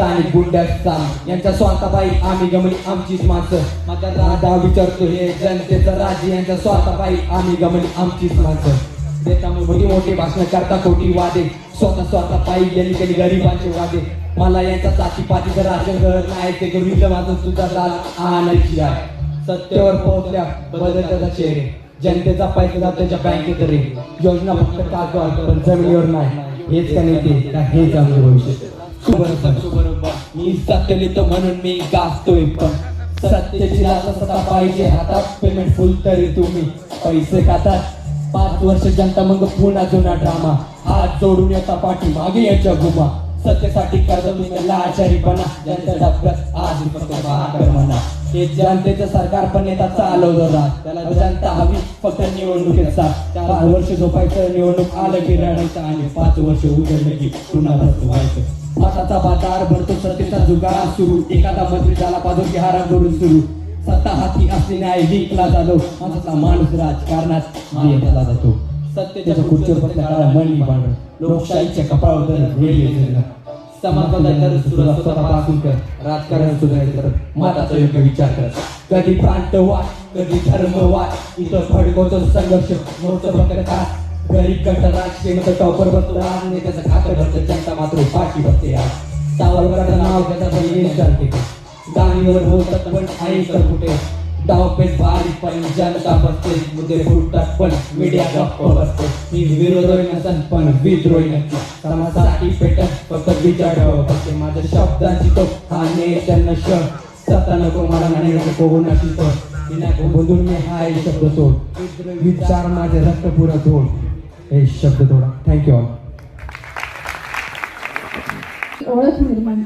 स्थानिक गुंड्याचा यांच्या स्वार्थापायी आम्ही गमली आमचीच माणसं. माझा राधा विचारतो हे जनतेचं राज्य यांच्या स्वार्थापायी आम्ही गमली आमचीच माणसं. देता मोठी मोठी भाषण करता खोटी वादे स्वतः पायी गेली गेली गरिबांचे वादे. मला यांच्या जातीपातीचं राशन गरज नाही ते गरीब माझं सुद्धा राज आणायची आहे. सत्तेवर पोहोचल्या बदलत्याचा चेहरे जनतेचा पैसा जातो त्यांच्या बँकेत रे. योजना फक्त कागदावर पण जमिनीवर नाही. हेच का नेते का हेच आमचे भविष्य. बरोबर मी सत्य लिहितो म्हणून मी गाजतोय पण सत्याची लालसा पाहिजे हातात. पेमेंट फुल तरी तुम्ही पैसे खातात. 5 वर्ष जनता मग पुन्हा जुना ड्रामा. हात जोडून येता पाठी मागे याच्या गुमा. सत्तेसाठी करतो तुम्ही लाचारीपणा. जनता डबक्यात आज फक्त बहाकर म्हणा. हे जनतेचं सरकार पण येतात चालवलं राहत. त्याला जनता हवी फक्त निवडणुकीत साथ. 4 वर्ष झोपायचं निवडणूक आलं की रडायचं आणि 5 वर्ष उजळलं की पुन्हा व्हायचं. मताचा बाजार भरतो सत्तेचा जुगार सुरू. एखादा मंत्री झाला पाहतो की हारा करून सुरू. सत्ता हाती असली नाही विकला जातो. माझा माणूस राजकारणात येतला जातो. सत्तेच्या खुर्चीवर बसल्या मनी बांधून लोकशाहीच्या कपाळावर समाज बदल स्वतःपासून कर. राजकारण सुधारायचं तर मताचा योग्य विचार कर. कधी प्रांतवाद कधी धर्मवाद इथं फडकवतो संघर्ष मोठं बघता. गरीब कंट राजकीय मत टॉपर बसला आणि त्याचं खातं भरतं. जनता मात्र पाठी बसते. सावरकरांचं नाव त्याचा बहिणी चालते. गाणीवर बोलतात पण ऐकत कुठे. डावपेच बारीक पण जनता बसते. मुद्दे फुटतात पण मीडिया गप्प बसते. मी विरोधी नसन पण विद्रोही नसते. समाजासाठी पेटत फक्त विचार बसते. माझ्या शब्दांची तो हा नेत्यांना श. सत्ता नको मला नाही नको कोणाची तो. बोलून मी हा शब्द सोड. विचार माझे रक्त पुरा सोड. हे शब्द थोडा. Thank you all. ओळख निर्माण